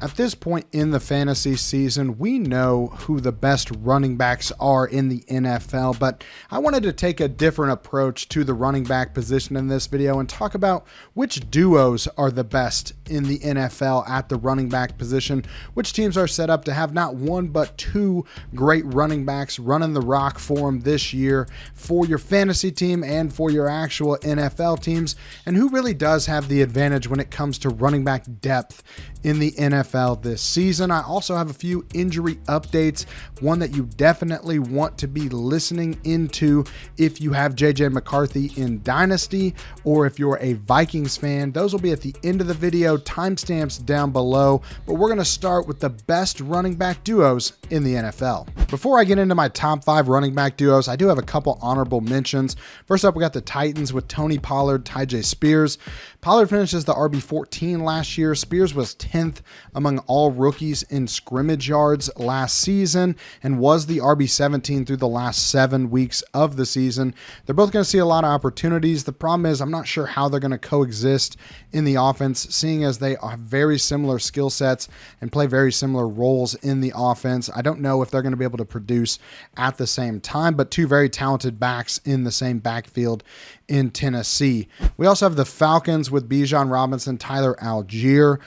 At this point in the fantasy season, we know who the best running backs are in the NFL, but I wanted to take a different approach to the running back position in this video and talk about which duos are the best in the NFL at the running back position, which teams are set up to have not one but two great running backs running the rock for them this year for your fantasy team and for your actual NFL teams, and who really does have the advantage when it comes to running back depth in the NFL this season. I also have a few injury updates, one that you definitely want to be listening into if you have JJ McCarthy in Dynasty or if you're a Vikings fan. Those will be at the end of the video, timestamps down below, but we're going to start with the best running back duos in the NFL. Before I get into my top 5 running back duos, I do have a couple honorable mentions. First up, we got the Titans with Tony Pollard, Tyjae Spears. Pollard finishes the RB14 last year. Spears was 10th among all rookies in scrimmage yards last season and was the RB17 through the last 7 weeks of the season. They're both going to see a lot of opportunities. The problem is I'm not sure how they're going to coexist in the offense, seeing as they have very similar skill sets and play very similar roles in the offense. I don't know if they're going to be able to produce at the same time, but two very talented backs in the same backfield in Tennessee. We also have the Falcons with Bijan Robinson, Tyler Algier.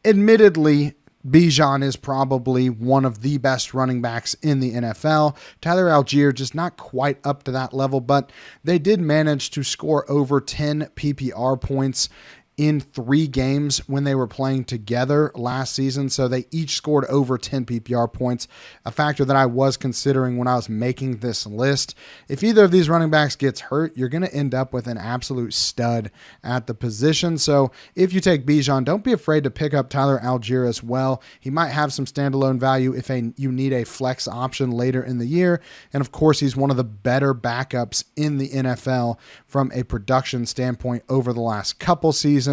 Admittedly, Bijan is probably one of the best running backs in the NFL. Tyler Algier just not quite up to that level, but they did manage to score over 10 PPR points in 3 games when they were playing together last season. So they each scored over 10 PPR points, a factor that I was considering when I was making this list. If either of these running backs gets hurt, you're going to end up with an absolute stud at the position. So if you take Bijan, don't be afraid to pick up Tyler Algier as well. He might have some standalone value if you need a flex option later in the year. And of course, he's one of the better backups in the NFL from a production standpoint over the last couple seasons.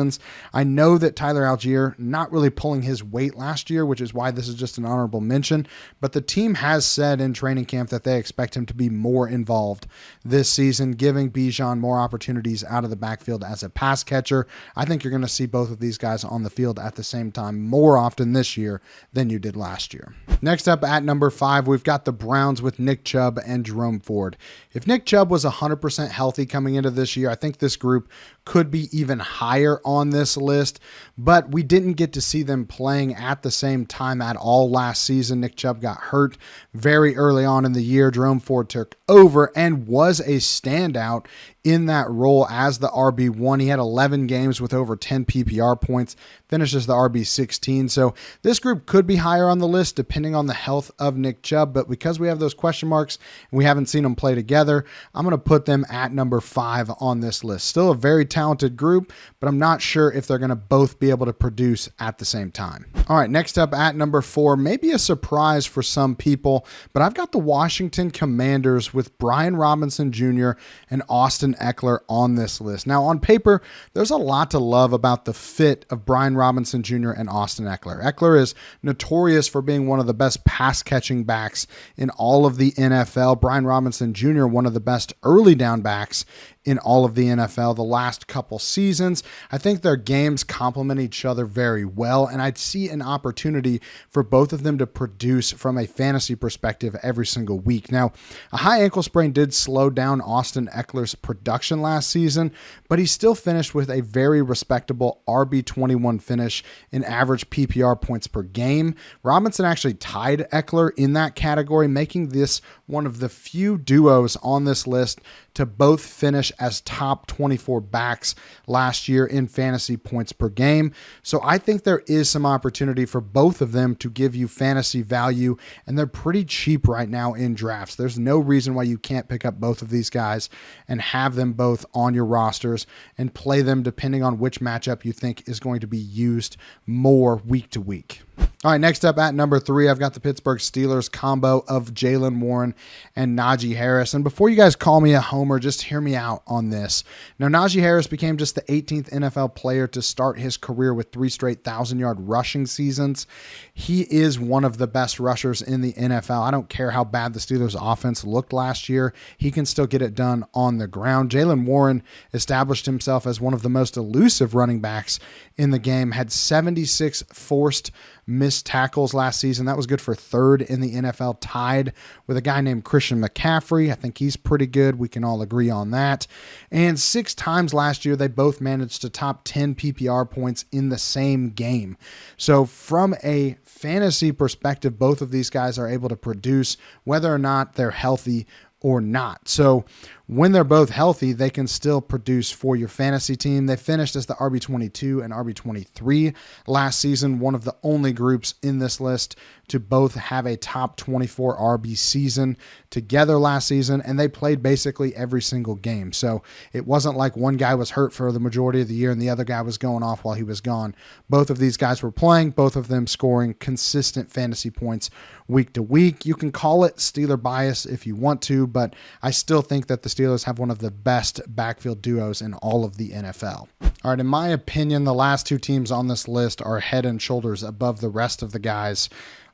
I know that Tyler Algier not really pulling his weight last year, which is why this is just an honorable mention, but the team has said in training camp that they expect him to be more involved this season, giving Bijan more opportunities out of the backfield as a pass catcher. I think you're going to see both of these guys on the field at the same time more often this year than you did last year. Next up at number 5, we've got the Browns with Nick Chubb and Jerome Ford. If Nick Chubb was 100% healthy coming into this year, I think this group could be even higher on this list, but we didn't get to see them playing at the same time at all last season. Nick Chubb got hurt very early on in the year. Jerome Ford took over and was a standout in that role as the RB1. He had 11 games with over 10 PPR points, finishes the RB16. So this group could be higher on the list depending on the health of Nick Chubb, but because we have those question marks and we haven't seen them play together, I'm going to put them at number 5 on this list. Still a very talented group, but I'm not sure if they're going to both be able to produce at the same time. All right, next up at number 4, maybe a surprise for some people, but I've got the Washington Commanders with Brian Robinson Jr. and Austin Eckler on this list. Now, on paper, there's a lot to love about the fit of Brian Robinson Jr. and Austin Eckler. Eckler is notorious for being one of the best pass-catching backs in all of the NFL. Brian Robinson Jr., one of the best early down backs in all of the NFL the last couple seasons. I think their games complement each other very well, and I'd see an opportunity for both of them to produce from a fantasy perspective every single week. Now, a high ankle sprain did slow down Austin Eckler's production last season, but he still finished with a very respectable RB21 finish in average PPR points per game. Robinson actually tied Eckler in that category, making this one of the few duos on this list to both finish as top 24 backs last year in fantasy points per game. So I think there is some opportunity for both of them to give you fantasy value, and they're pretty cheap right now in drafts. There's no reason why you can't pick up both of these guys and have them both on your rosters and play them depending on which matchup you think is going to be used more week to week. All right, next up at number 3, I've got the Pittsburgh Steelers combo of Jaylen Warren and Najee Harris. And before you guys call me a homer, just hear me out on this. Now, Najee Harris became just the 18th NFL player to start his career with 3 straight 1,000-yard rushing seasons. He is one of the best rushers in the NFL. I don't care how bad the Steelers' offense looked last year. He can still get it done on the ground. Jaylen Warren established himself as one of the most elusive running backs in the game, had 76 forced missed tackles last season. That was good for 3rd in the NFL, tied with a guy named Christian McCaffrey. I think he's pretty good. We can all agree on that. And 6 times last year, they both managed to top 10 PPR points in the same game. So from a fantasy perspective, both of these guys are able to produce whether or not they're healthy or not. So when they're both healthy, they can still produce for your fantasy team. They finished as the RB22 and RB23 last season, one of the only groups in this list to both have a top 24 RB season together last season, and they played basically every single game. So it wasn't like one guy was hurt for the majority of the year and the other guy was going off while he was gone. Both of these guys were playing, both of them scoring consistent fantasy points week to week. You can call it Steeler bias if you want to, but I still think that the Steelers have one of the best backfield duos in all of the NFL. All right, in my opinion, the last 2 teams on this list are head and shoulders above the rest of the guys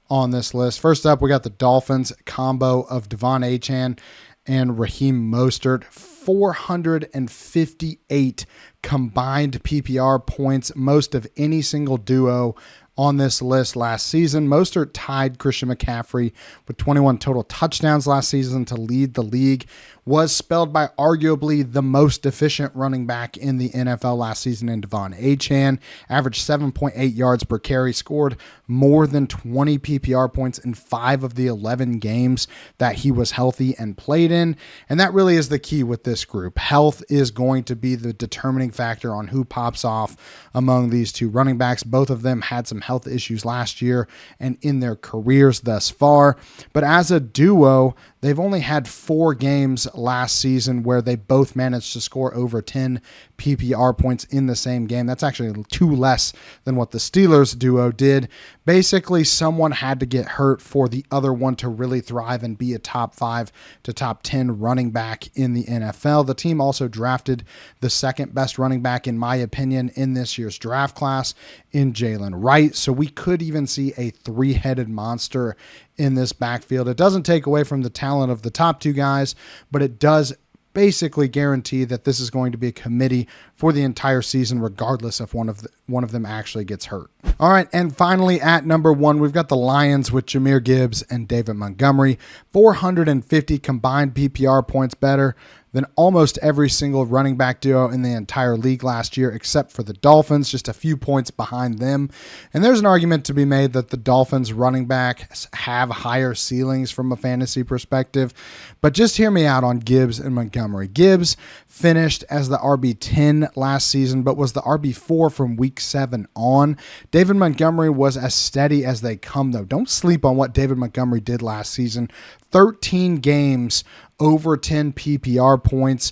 on this list. First up, we got the Dolphins combo of Devon Achane and Raheem Mostert. 458 combined PPR points, most of any single duo on this list last season. Mostert tied Christian McCaffrey with 21 total touchdowns last season to lead the league. Was spelled by arguably the most efficient running back in the NFL last season in Devon Achane. Averaged 7.8 yards per carry, scored more than 20 PPR points in 5 of the 11 games that he was healthy and played in. And that really is the key with this group. Health is going to be the determining factor on who pops off among these 2 running backs. Both of them had some health issues last year and in their careers thus far. But as a duo, they've only had 4 games last season where they both managed to score over 10 PPR points in the same game. That's actually 2 less than what the Steelers duo did. Basically, someone had to get hurt for the other one to really thrive and be a top 5 to top 10 running back in the NFL. The team also drafted the second best running back, in my opinion, in this year's draft class in Jalen Wright. So we could even see a 3-headed monster in this backfield. It doesn't take away from the talent of the top 2 guys, but it does basically guarantee that this is going to be a committee for the entire season, regardless if one of them actually gets hurt. All right, and finally at number 1, we've got the Lions with Jahmyr Gibbs and David Montgomery. 450 combined PPR points, better than almost every single running back duo in the entire league last year, except for the Dolphins, just a few points behind them. And there's an argument to be made that the Dolphins running backs have higher ceilings from a fantasy perspective, but just hear me out on Gibbs and Montgomery. Gibbs finished as the RB10 last season, but was the RB4 from week 7 on. David Montgomery was as steady as they come, though. Don't sleep on what David Montgomery did last season. 13 games, over 10 PPR points.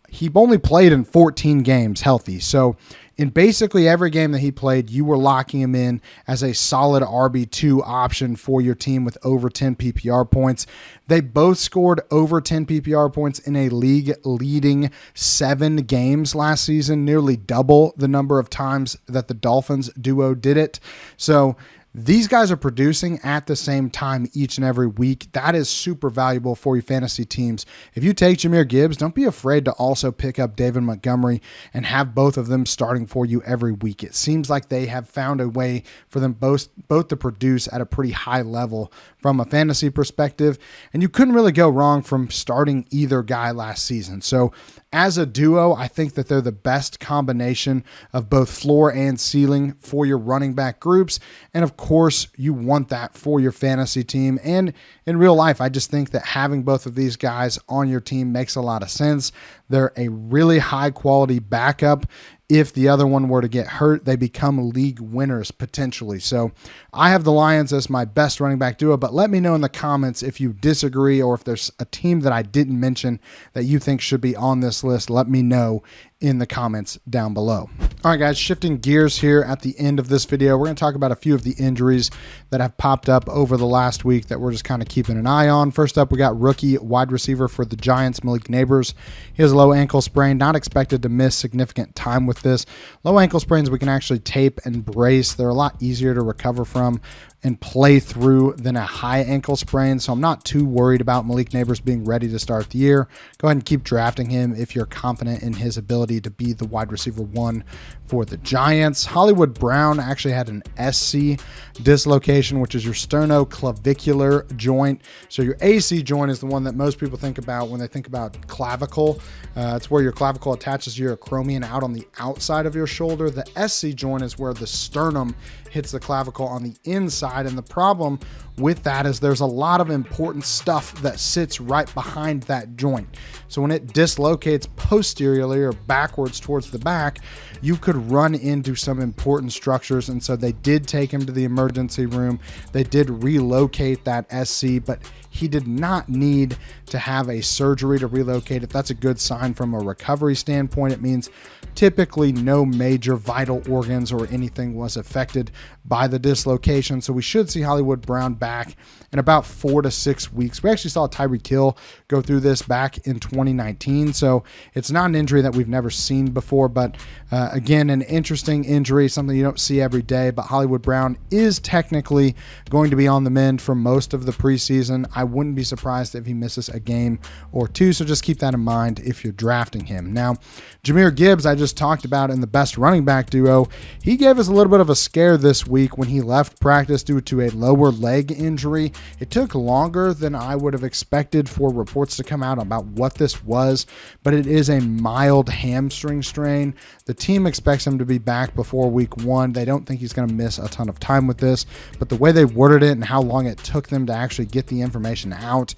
He only played in 14 games healthy. So in basically every game that he played, you were locking him in as a solid RB2 option for your team with over 10 PPR points. They both scored over 10 PPR points in a league-leading 7 games last season, nearly double the number of times that the Dolphins duo did it. So these guys are producing at the same time each and every week. That is super valuable for your fantasy teams. If you take Jahmyr Gibbs, don't be afraid to also pick up David Montgomery and have both of them starting for you every week. It seems like they have found a way for them both to produce at a pretty high level from a fantasy perspective, and you couldn't really go wrong from starting either guy last season. So as a duo, I think that they're the best combination of both floor and ceiling for your running back groups. And of course, you want that for your fantasy team. And in real life, I just think that having both of these guys on your team makes a lot of sense. They're a really high quality backup. If the other one were to get hurt, they become league winners potentially. So I have the Lions as my best running back duo, but let me know in the comments if you disagree or if there's a team that I didn't mention that you think should be on this list. Let me know in the comments down below. All right, guys, shifting gears here at the end of this video, we're going to talk about a few of the injuries that have popped up over the last week that we're just kind of keeping an eye on. First up, we got rookie wide receiver for the Giants, Malik Neighbors. He has a low ankle sprain, not expected to miss significant time with this. Low ankle sprains we can actually tape and brace. They're a lot easier to recover from and play through than a high ankle sprain, so I'm not too worried about Malik Neighbors being ready to start the year. Go ahead and keep drafting him if you're confident in his ability to be the wide receiver 1 for the Giants. Hollywood Brown actually had an SC dislocation, which is your sternoclavicular joint. So your AC joint is the one that most people think about when they think about clavicle. It's where your clavicle attaches to your acromion out on the outside of your shoulder. The SC joint is where the sternum hits the clavicle on the inside, and the problem with that is there's a lot of important stuff that sits right behind that joint. So when it dislocates posteriorly or backwards towards the back, you could run into some important structures, and so they did take him to the emergency room. They did relocate that SC, but he did not need to have a surgery to relocate it. That's a good sign from a recovery standpoint. It means typically no major vital organs or anything was affected by the dislocation. So we should see Hollywood Brown back in about 4 to 6 weeks. We actually saw Tyreek Hill go through this back in 2019. So it's not an injury that we've never seen before, but again, an interesting injury, something you don't see every day. But Hollywood Brown is technically going to be on the mend for most of the preseason. I wouldn't be surprised if he misses a game or two. So just keep that in mind if you're drafting him. Now, Jahmyr Gibbs, I just talked about in the best running back duo. He gave us a little bit of a scare this week when he left practice due to a lower leg injury. It took longer than I would have expected for reports to come out about what this was, but it is a mild hamstring strain. The team expects him to be back before week 1. They don't think he's going to miss a ton of time with this, but the way they worded it and how long it took them to actually get the information out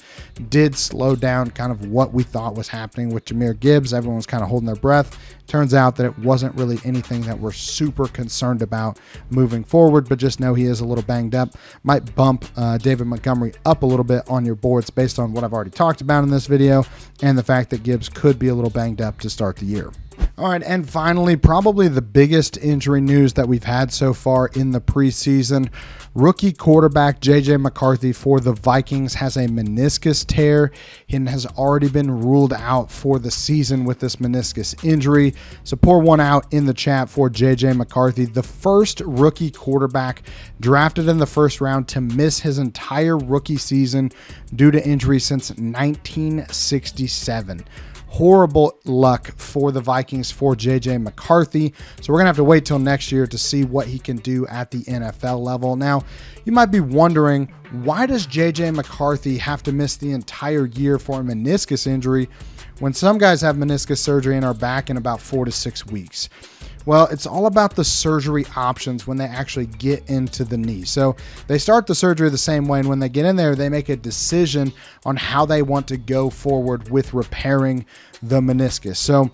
did slow down kind of what we thought was happening with Jahmyr Gibbs. Everyone was kind of holding their breath. Turns out that it wasn't really anything that we're super concerned about moving forward, but just know he is a little banged up. Might bump David Montgomery up a little bit on your boards based on what I've already talked about in this video and the fact that Gibbs could be a little banged up to start the year. All right, and finally, probably the biggest injury news that we've had so far in the preseason. Rookie quarterback J.J. McCarthy for the Vikings has a meniscus tear and has already been ruled out for the season with this meniscus injury. So pour one out in the chat for J.J. McCarthy, the first rookie quarterback drafted in the first round to miss his entire rookie season due to injury since 1967. Horrible luck for the Vikings for J.J. McCarthy. So we're going to have to wait till next year to see what he can do at the NFL level. Now, you might be wondering, why does J.J. McCarthy have to miss the entire year for a meniscus injury when some guys have meniscus surgery and are back in about 4 to 6 weeks? Well, it's all about the surgery options when they actually get into the knee. So they start the surgery the same way, and when they get in there, they make a decision on how they want to go forward with repairing the meniscus. So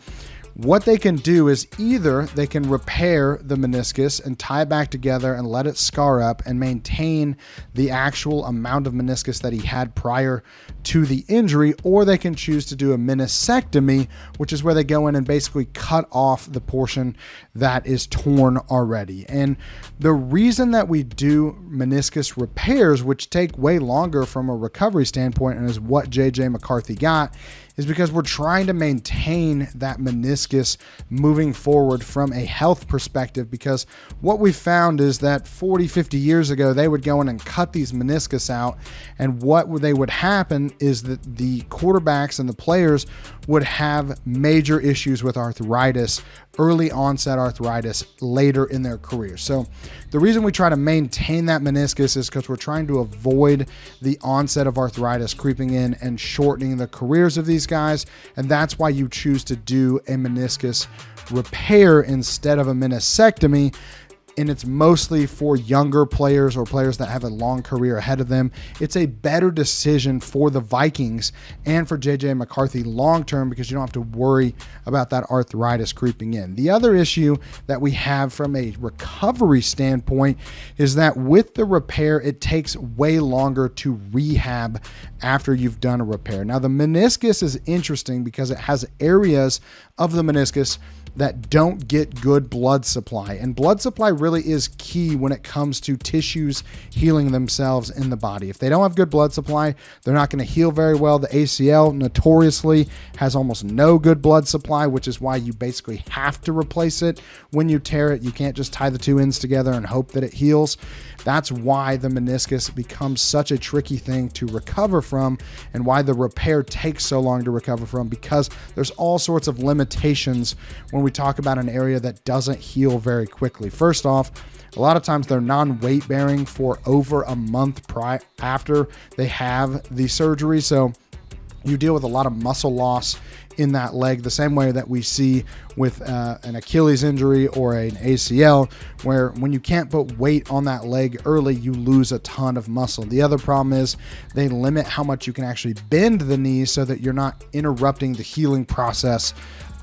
what they can do is either they can repair the meniscus and tie it back together and let it scar up and maintain the actual amount of meniscus that he had prior to the injury, or they can choose to do a meniscectomy, which is where they go in and basically cut off the portion that is torn already. And the reason that we do meniscus repairs, which take way longer from a recovery standpoint, and is what J.J. McCarthy got, is because we're trying to maintain that meniscus moving forward from a health perspective, because what we found is that 40, 50 years ago, they would go in and cut these meniscus out, and what they would happen is that the quarterbacks and the players would have major issues with arthritis, early onset arthritis later in their career. So the reason we try to maintain that meniscus is because we're trying to avoid the onset of arthritis creeping in and shortening the careers of these guys. And that's why you choose to do a meniscus repair instead of a meniscectomy. and it's mostly for younger players or players that have a long career ahead of them. It's a better decision for the Vikings and for J.J. McCarthy long term because you don't have to worry about that arthritis creeping in. The other issue that we have from a recovery standpoint is that with the repair, it takes way longer to rehab after you've done a repair. Now, the meniscus is interesting because it has areas of the meniscus that don't get good blood supply. And blood supply really is key when it comes to tissues healing themselves in the body. If they don't have good blood supply, they're not going to heal very well. The ACL notoriously has almost no good blood supply, which is why you basically have to replace it when you tear it. You can't just tie the two ends together and hope that it heals. That's why the meniscus becomes such a tricky thing to recover from and why the repair takes so long to recover from, because there's all sorts of limitations when we talk about an area that doesn't heal very quickly. First off, a lot of times they're non-weight bearing for over a month after they have the surgery. So you deal with a lot of muscle loss in that leg, the same way that we see with an Achilles injury or an ACL, where when you can't put weight on that leg early, you lose a ton of muscle. The other problem is they limit how much you can actually bend the knee so that you're not interrupting the healing process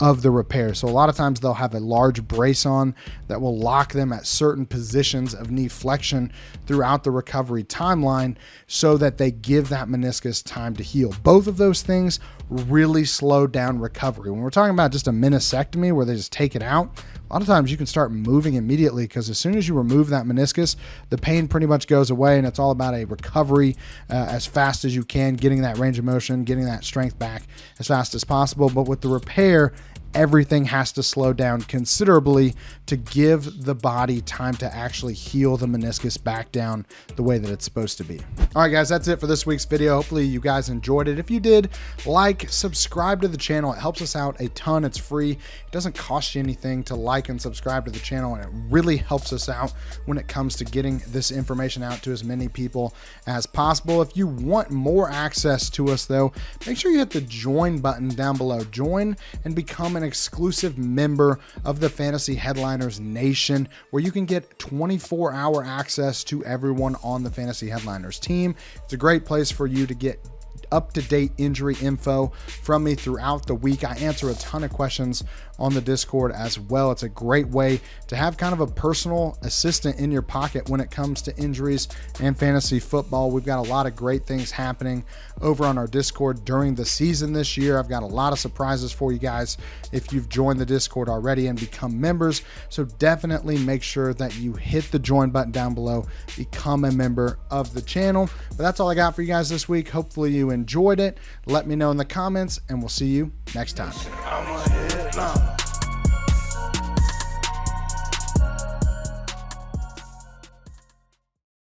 of the repair. So a lot of times they'll have a large brace on that will lock them at certain positions of knee flexion throughout the recovery timeline so that they give that meniscus time to heal. Both of those things really slow down recovery. When we're talking about just a meniscectomy where they just take it out, a lot of times you can start moving immediately because as soon as you remove that meniscus, the pain pretty much goes away, and it's all about a recovery as fast as you can, getting that range of motion, getting that strength back as fast as possible. But with the repair, everything has to slow down considerably to give the body time to actually heal the meniscus back down the way that it's supposed to be. All right, guys, that's it for this week's video. Hopefully you guys enjoyed it. If you did, like, subscribe to the channel. It helps us out a ton. It's free. It doesn't cost you anything to like and subscribe to the channel, and it really helps us out when it comes to getting this information out to as many people as possible. If you want more access to us, though, make sure you hit the join button down below. Join and become an exclusive member of the Fantasy Headliners Nation, where you can get 24-hour access to everyone on the Fantasy Headliners team. It's a great place for you to get up-to-date injury info from me throughout the week. I answer a ton of questions on the Discord as well. It's a great way to have kind of a personal assistant in your pocket when it comes to injuries and fantasy football. We've got a lot of great things happening over on our Discord during the season this year. I've got a lot of surprises for you guys if you've joined the Discord already and become members. So definitely make sure that you hit the join button down below, become a member of the channel. But that's all I got for you guys this week. Hopefully you enjoyed it. Let me know in the comments, and we'll see you next time.